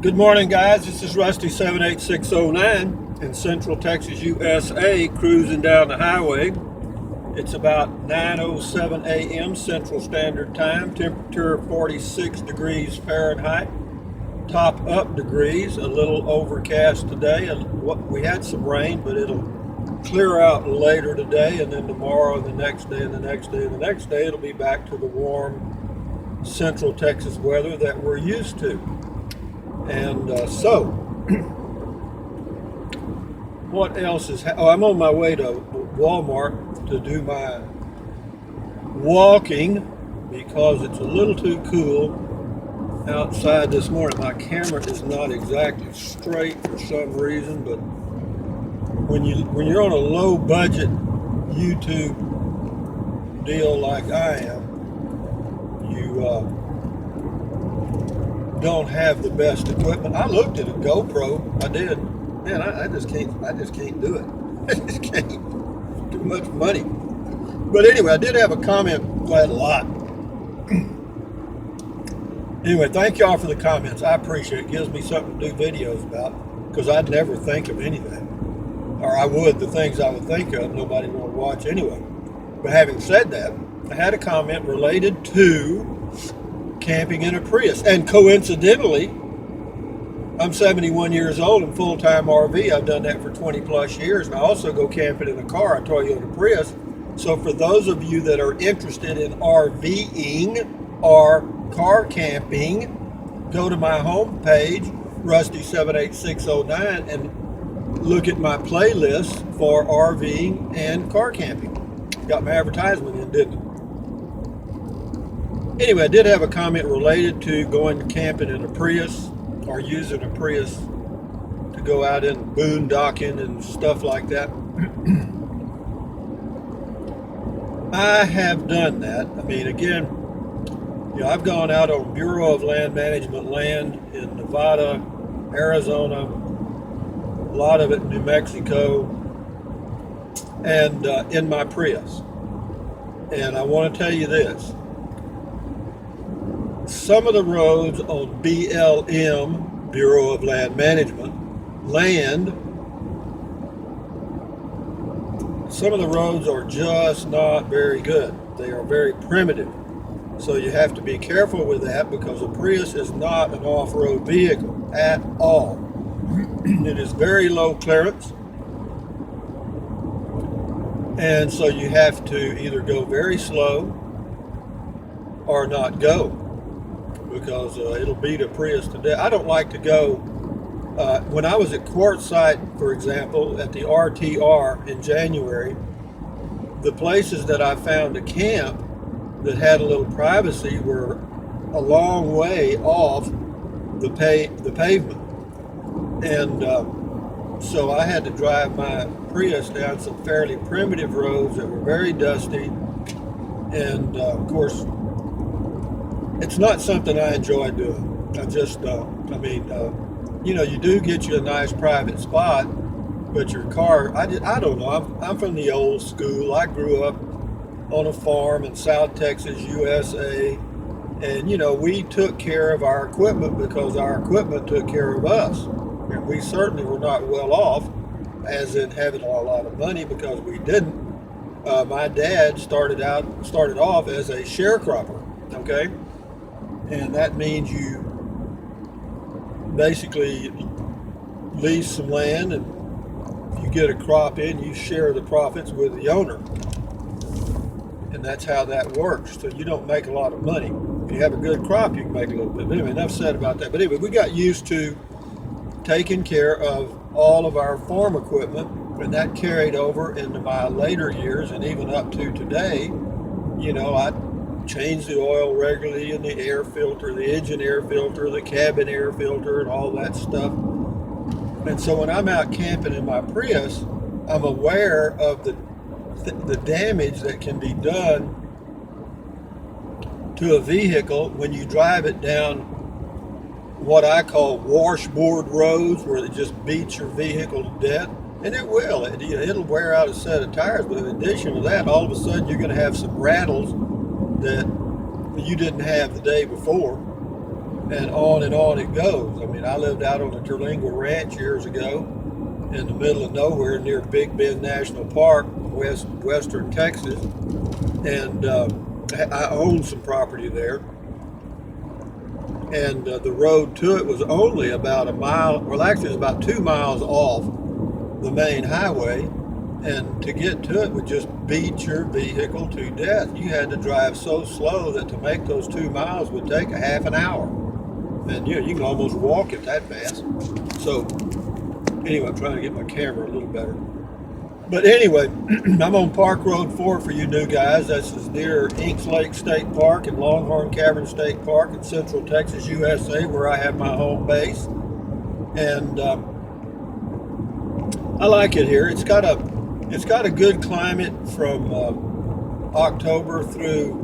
Good morning, guys. This is Rusty 78609 in Central Texas, USA, cruising down the highway. It's about 9:07 a.m. Central Standard Time. Temperature 46 degrees Fahrenheit. Top up degrees. A little overcast today. We had some rain, but it'll clear out later today, and then tomorrow, and the next day, and the next day, and the next day, it'll be back to the warm Central Texas weather that we're used to. And what else is I'm on my way to Walmart to do my walking because it's a little too cool outside this morning. My camera is not exactly straight for some reason, but when you're on a low budget YouTube deal like I am, you don't have the best equipment. I looked at a GoPro. I did. Man, I just can't do it. I just can't. Too much money. But anyway, I did have a comment. I had a lot. Anyway, thank y'all for the comments. I appreciate it. It gives me something to do videos about because I'd never think of anything. Or I would. The things I would think of, nobody would watch anyway. But having said that, I had a comment related to camping in a Prius. And coincidentally, I'm 71 years old and full-time RV. I've done that for 20 plus years. And I also go camping in a car, a Toyota Prius. So for those of you that are interested in RVing or car camping, go to my homepage, Rusty78609, and look at my playlist for RVing and car camping. Got my advertisement in, didn't it? Anyway, I did have a comment related to going camping in a Prius or using a Prius to go out in boondocking and stuff like that. I have done that. I mean, again, I've gone out on Bureau of Land Management land in Nevada, Arizona, a lot of it in New Mexico, and in my Prius. And I want to tell you this. Some of the roads on BLM, Bureau of Land Management, some of the roads are just not very good. They are very primitive. So you have to be careful with that because a Prius is not an off-road vehicle at all. It is very low clearance. And so you have to either go very slow or not go. Because it'll beat a Prius to death. I don't like to go. When I was at Quartzsite, for example, at the RTR in January, the places that I found to camp that had a little privacy were a long way off the pavement. And so I had to drive my Prius down some fairly primitive roads that were very dusty. And of course, it's not something I enjoy doing. I just don't. I mean, you do get you a nice private spot, but your car, I don't know. I'm from the old school. I grew up on a farm in South Texas, USA, and we took care of our equipment because our equipment took care of us. And we certainly were not well off, as in having a lot of money, because we didn't. My dad started off as a sharecropper. Okay. And that means you basically lease some land, and if you get a crop in, you share the profits with the owner. And that's how that works. So you don't make a lot of money. If you have a good crop, you can make a little bit. But anyway, enough said about that. But anyway, we got used to taking care of all of our farm equipment, and that carried over into my later years and even up to today. I change the oil regularly in the air filter, the engine air filter, the cabin air filter, and all that stuff. And so when I'm out camping in my Prius, I'm aware of the damage that can be done to a vehicle when you drive it down what I call washboard roads, where it just beats your vehicle to death. And it will. It'll wear out a set of tires, but in addition to that, all of a sudden you're going to have some rattles that you didn't have the day before. and on it goes. I mean, I lived out on the Terlingua Ranch years ago in the middle of nowhere near Big Bend National Park, western Texas, and I owned some property there. And the road to it was only about a mile, well, actually, it was about 2 miles off the main highway. And to get to it would just beat your vehicle to death. You had to drive so slow that to make those 2 miles would take a half an hour. And you can almost walk it that fast. So anyway, I'm trying to get my camera a little better. But anyway, I'm on Park Road 4 for you new guys. This is near Inks Lake State Park and Longhorn Cavern State Park in Central Texas, USA, where I have my home base. And I like it here. It's got a good climate from October through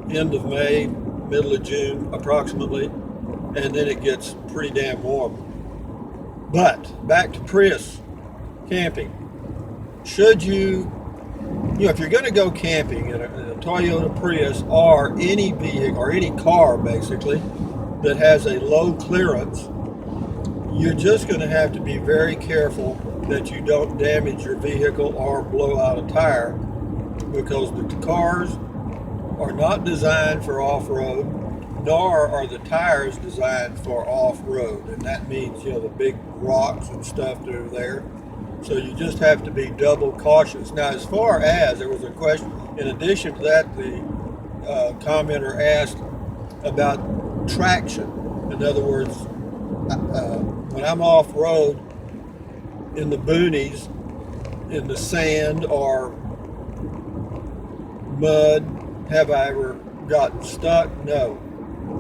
end of May, middle of June approximately, and then it gets pretty damn warm. But back to Prius camping. Should you know, if you're going to go camping in a Toyota Prius or any vehicle or any car basically that has a low clearance, you're just going to have to be very careful that you don't damage your vehicle or blow out a tire, because the cars are not designed for off-road, nor are the tires designed for off-road. And that means, you know, the big rocks and stuff that are there. So you just have to be double cautious. Now, as far as, there was a question, in addition to that, the commenter asked about traction. In other words, when I'm off-road in the boonies, in the sand or mud, have I ever gotten stuck? No,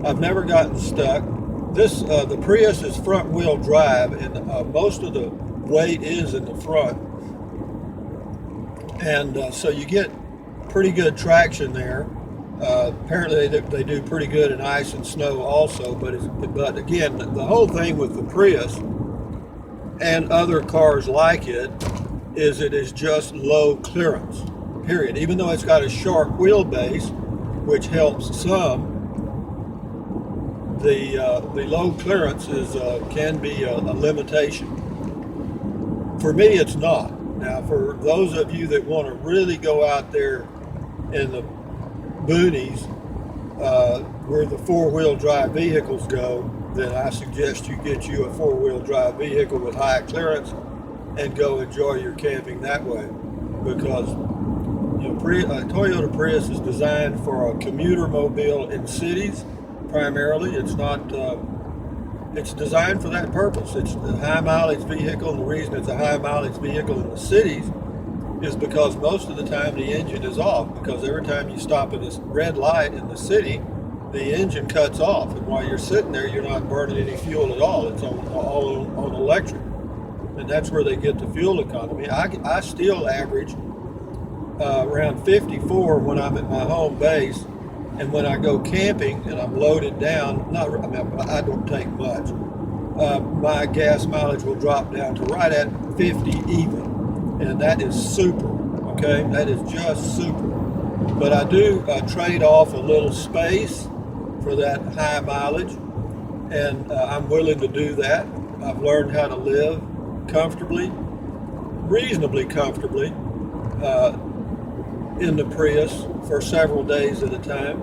I've never gotten stuck. This the Prius is front-wheel drive, and most of the weight is in the front, and so you get pretty good traction there. Apparently they do pretty good in ice and snow also, but again, the whole thing with the Prius and other cars like it is just low clearance, period. Even though it's got a short wheelbase, which helps some, the low clearance can be a limitation. For me, it's not. Now, for those of you that want to really go out there in the boonies, where the four-wheel drive vehicles go, then I suggest you get you a four-wheel drive vehicle with high clearance and go enjoy your camping that way. Because Toyota Prius is designed for a commuter mobile in cities primarily. It's not. It's designed for that purpose. It's a high mileage vehicle, and the reason it's a high mileage vehicle in the cities is because most of the time the engine is off, because every time you stop at this red light in the city, the engine cuts off, and while you're sitting there, you're not burning any fuel at all. It's all on electric, and that's where they get the fuel economy. I still average around 54 when I'm at my home base, and when I go camping and I'm loaded down, I don't take much. My gas mileage will drop down to right at 50 even, and that is super. Okay, that is just super. But I do trade off a little space for that high mileage, and I'm willing to do that. I've learned how to live comfortably, reasonably comfortably, in the Prius for several days at a time,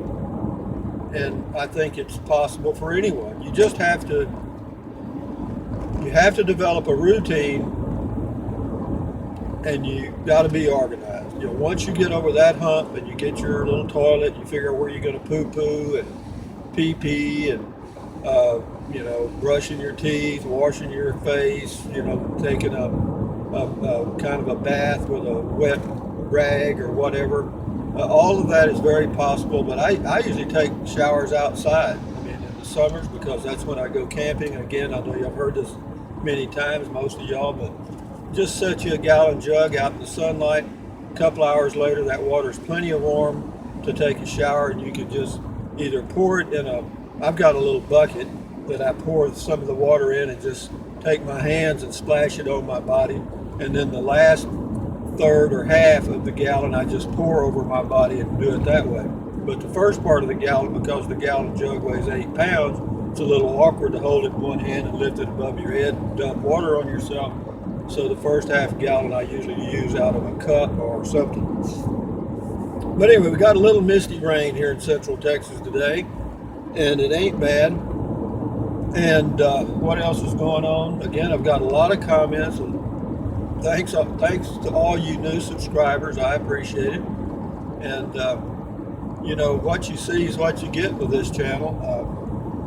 and I think it's possible for anyone. You just have to develop a routine, and you got to be organized. You know, once you get over that hump and you get your little toilet, you figure out where you're going to poo-poo and pee-pee, and brushing your teeth, washing your face, taking a kind of a bath with a wet rag or whatever. All of that is very possible, but I usually take showers outside. In the summers, because that's when I go camping. Again, I know you've heard this many times, most of y'all, but just set you a gallon jug out in the sunlight. A couple hours later, that water's plenty of warm to take a shower, and you can just either pour it in I've got a little bucket that I pour some of the water in and just take my hands and splash it on my body, and then the last third or half of the gallon I just pour over my body and do it that way. But the first part of the gallon, because the gallon jug weighs 8 pounds, It's a little awkward to hold it in one hand and lift it above your head and dump water on yourself. So the first half gallon I usually use out of a cup or something. But anyway, we got a little misty rain here in Central Texas today, and it ain't bad. And what else is going on? Again, I've got a lot of comments, and thanks to all you new subscribers. I appreciate it. And you know, what you see is what you get with this channel.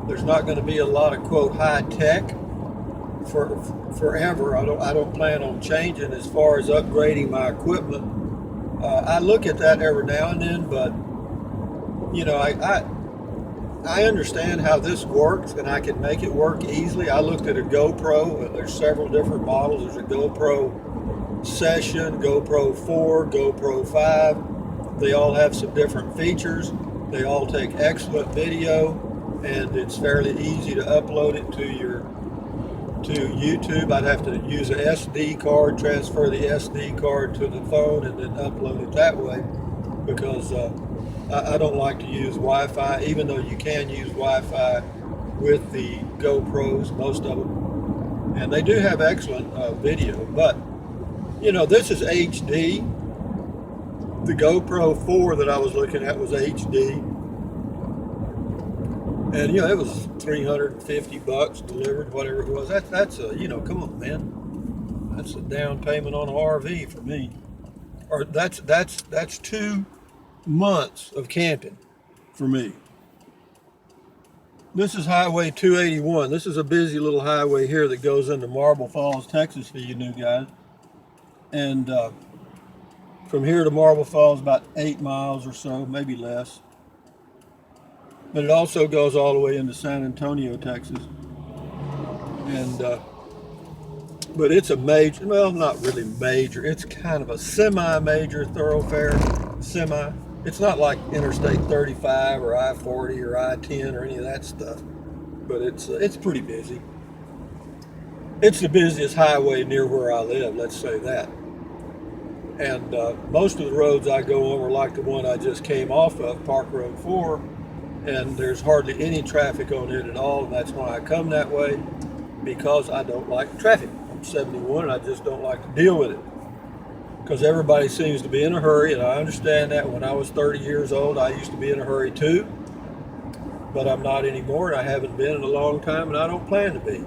There's not going to be a lot of quote high tech for forever. I don't plan on changing as far as upgrading my equipment. I look at that every now and then, but you know, I understand how this works, and I can make it work easily. I looked at a GoPro. There's several different models. There's a GoPro Session, GoPro 4, GoPro 5. They all have some different features. They all take excellent video, and it's fairly easy to upload it to YouTube. I'd have to use an SD card, transfer the SD card to the phone, and then upload it that way, because I don't like to use Wi-Fi, even though you can use Wi-Fi with the GoPros, most of them. And they do have excellent video, but you know, this is HD. The GoPro 4 that I was looking at was HD. And you know, it was $350 delivered, whatever it was. That's a, you know, come on, man. That's a down payment on an RV for me. Or that's 2 months of camping for me. This is Highway 281. This is a busy little highway here that goes into Marble Falls, Texas, for you new guys. And from here to Marble Falls, about 8 miles or so, maybe less. But it also goes all the way into San Antonio, Texas. And but it's a major, well, not really major. It's kind of a semi-major thoroughfare. It's not like Interstate 35 or I-40 or I-10 or any of that stuff. But it's pretty busy. It's the busiest highway near where I live, let's say that. And most of the roads I go on are like the one I just came off of, Park Road 4, and there's hardly any traffic on it at all, and that's why I come that way, because I don't like traffic. I'm 71 and I just don't like to deal with it, because everybody seems to be in a hurry, and I understand that. When I was 30 years old, I used to be in a hurry too, but I'm not anymore, and I haven't been in a long time, and I don't plan to be.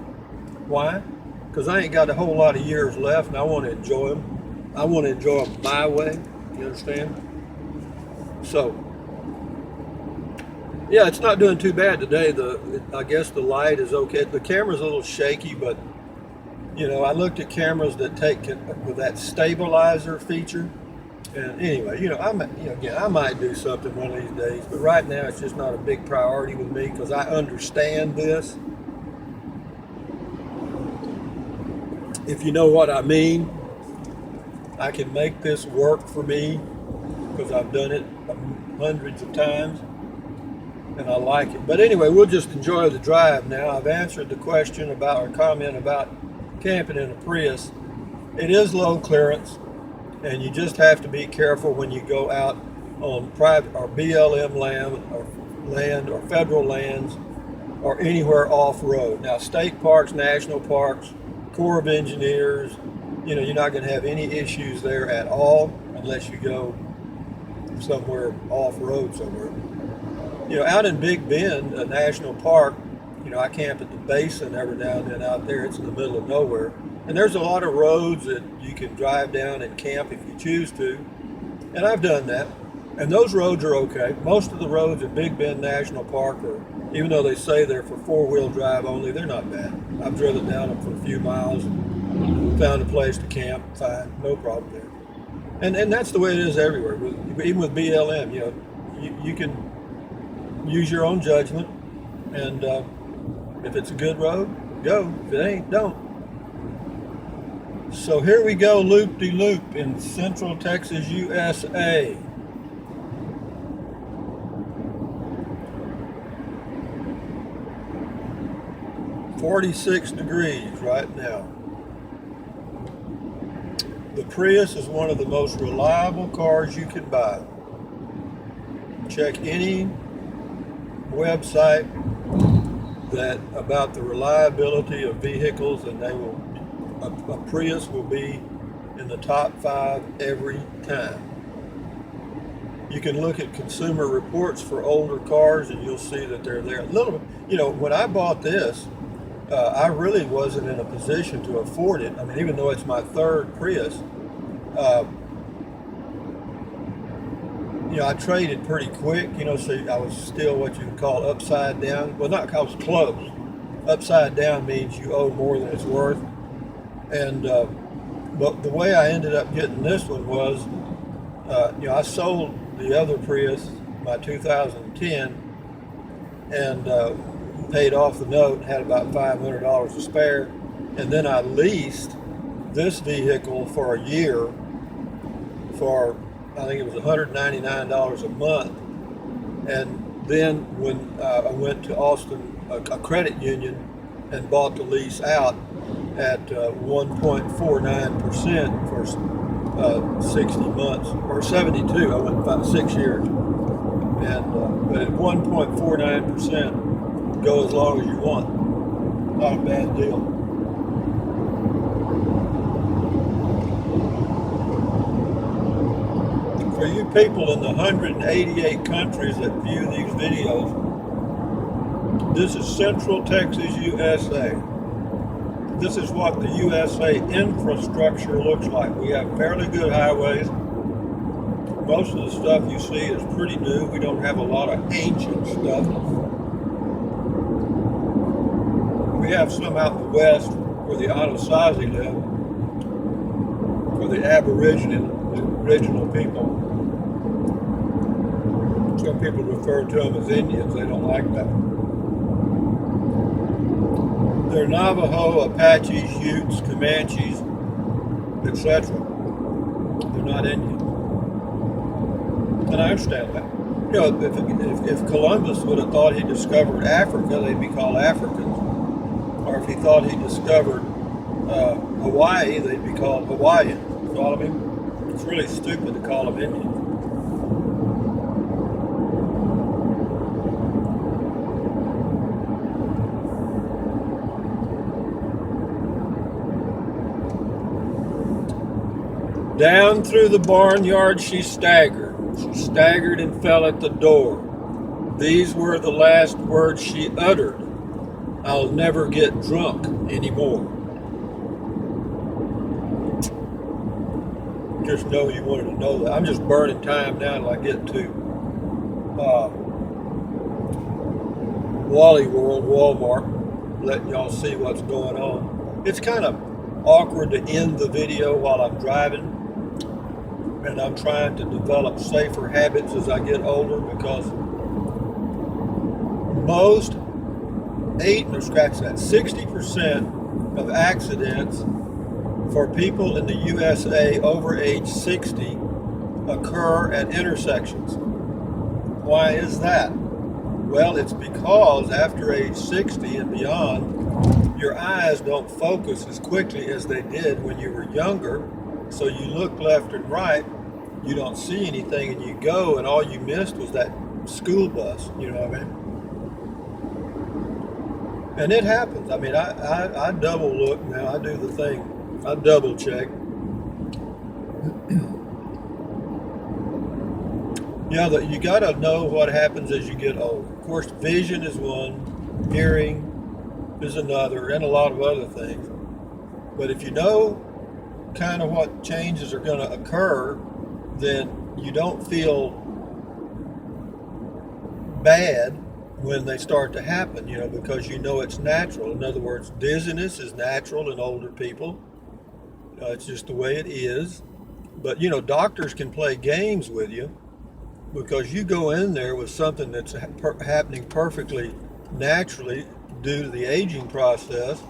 Why? Because I ain't got a whole lot of years left, and I want to enjoy them. I want to enjoy them my way. You understand? So, yeah, it's not doing too bad today. I guess the light is okay. The camera's a little shaky, but you know, I looked at cameras that take with that stabilizer feature. And anyway, you know, again, I might do something one of these days, but right now it's just not a big priority with me, because I understand this. If you know what I mean, I can make this work for me, because I've done it hundreds of times, and I like it. But anyway, we'll just enjoy the drive now. I've answered the question about, or comment about, camping in a Prius. It is low clearance, and you just have to be careful when you go out on private or BLM land or federal lands or anywhere off-road. Now, state parks, national parks, Corps of Engineers, you know, you're not going to have any issues there at all, unless you go somewhere off-road somewhere. You know, out in Big Bend, a national park, you know, I camp at the basin every now and then out there. It's in the middle of nowhere. And there's a lot of roads that you can drive down and camp if you choose to. And I've done that. And those roads are okay. Most of the roads at Big Bend National Park are, even though they say they're for four-wheel drive only, they're not bad. I've driven down them for a few miles and found a place to camp, fine, no problem there. And that's the way it is everywhere. Even with BLM, you know, you can use your own judgment, and if it's a good road, go. If it ain't, don't. So here we go, loop-de-loop in Central Texas, USA. "46 degrees right now. The Prius is one of the most reliable cars you can buy. Check any website that about the reliability of vehicles, and a Prius will be in the top 5 every time. You can look at consumer reports for older cars and you'll see that they're there. A little bit, when I bought this, I really wasn't in a position to afford it. I mean, even though it's my 3rd Prius, I traded pretty quick, so I was still what you would call upside down. Well, not, I was close. Upside down means you owe more than it's worth. And, but the way I ended up getting this one was, I sold the other Prius, my 2010, and paid off the note, had about $500 to spare, and then I leased this vehicle for a year for, I think it was $199 a month. And then when I went to Austin, a credit union, and bought the lease out at 1.49% for 60 months, or 72, I went about 6 years. And but at 1.49%, go as long as you want. Not a bad deal. For you people in the 188 countries that view these videos, this is Central Texas, USA. This is what the USA infrastructure looks like. We have fairly good highways. Most of the stuff you see is pretty new. We don't have a lot of ancient stuff. We have some out in the west where the Anasazi live, for the original people. Some people refer to them as Indians. They don't like that. They're Navajo, Apaches, Utes, Comanches, etc. They're not Indian. And I understand that. If Columbus would have thought he discovered Africa, they'd be called Africans. Or if he thought he discovered Hawaii, they'd be called Hawaiians. Follow me? It's really stupid to call them Indians. Down through the barnyard she staggered. She staggered and fell at the door. These were the last words she uttered. I'll never get drunk anymore. Just know you wanted to know that. I'm just burning time now till I get to Wally World, Walmart, letting y'all see what's going on. It's kind of awkward to end the video while I'm driving, and I'm trying to develop safer habits as I get older, because most 60% of accidents for people in the USA over age 60 occur at intersections. Why is that? Well, it's because after age 60 and beyond, your eyes don't focus as quickly as they did when you were younger. So you look left and right, you don't see anything, and you go, and all you missed was that school bus. You know what I mean? And it happens. I mean, I double look now. I do the thing. I double check. You got to know what happens as you get older. Of course, vision is one, hearing is another, and a lot of other things. But if you know kind of what changes are going to occur, then you don't feel bad when they start to happen, because you know it's natural. In other words, dizziness is natural in older people. It's just the way it is. But, doctors can play games with you, because you go in there with something that's happening perfectly naturally due to the aging process,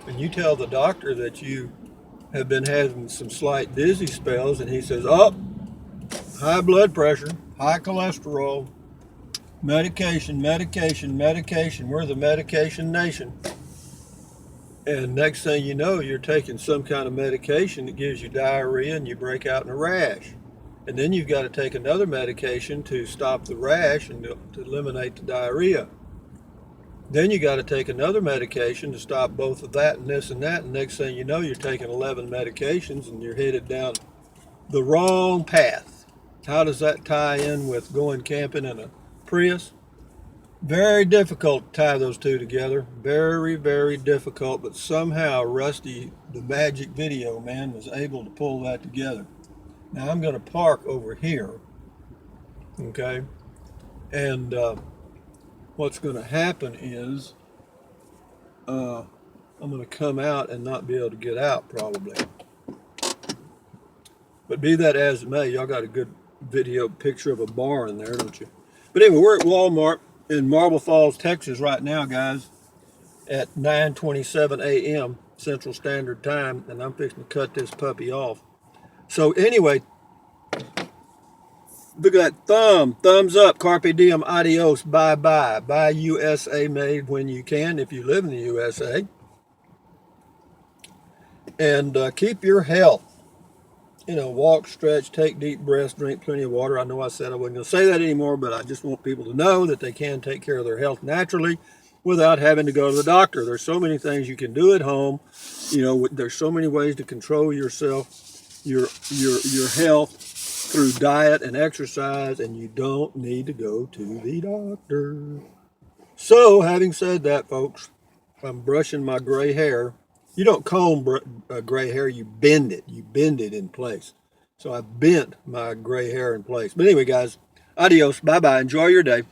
and you tell the doctor that you have been having some slight dizzy spells, and he says, high blood pressure, high cholesterol, medication. We're the medication nation. And next thing you know, you're taking some kind of medication that gives you diarrhea, and you break out in a rash. And then you've got to take another medication to stop the rash and to eliminate the diarrhea. Then you got to take another medication to stop both of that and this and that. And next thing you know, you're taking 11 medications and you're headed down the wrong path. How does that tie in with going camping in a Prius? Very difficult to tie those two together. Very, very difficult. But somehow Rusty, the magic video man, was able to pull that together. Now I'm going to park over here. Okay. And what's going to happen is I'm going to come out and not be able to get out probably. But be that as it may, y'all got a good video picture of a bar in there, don't you? But anyway, we're at Walmart in Marble Falls, Texas right now, guys, at 9:27 a.m. Central Standard Time, and I'm fixing to cut this puppy off. So anyway, look at that thumbs up, carpe diem, adios, bye-bye. Buy USA made when you can, if you live in the USA. And keep your health. You know, walk, stretch, take deep breaths, drink plenty of water. I know I said I wasn't going to say that anymore, but I just want people to know that they can take care of their health naturally without having to go to the doctor. There's so many things you can do at home. You know, there's so many ways to control yourself, your health through diet and exercise, and you don't need to go to the doctor. So, having said that, folks, I'm brushing my gray hair. You don't comb gray hair, you bend it. You bend it in place. So I bent my gray hair in place. But anyway, guys, adios, bye-bye. Enjoy your day.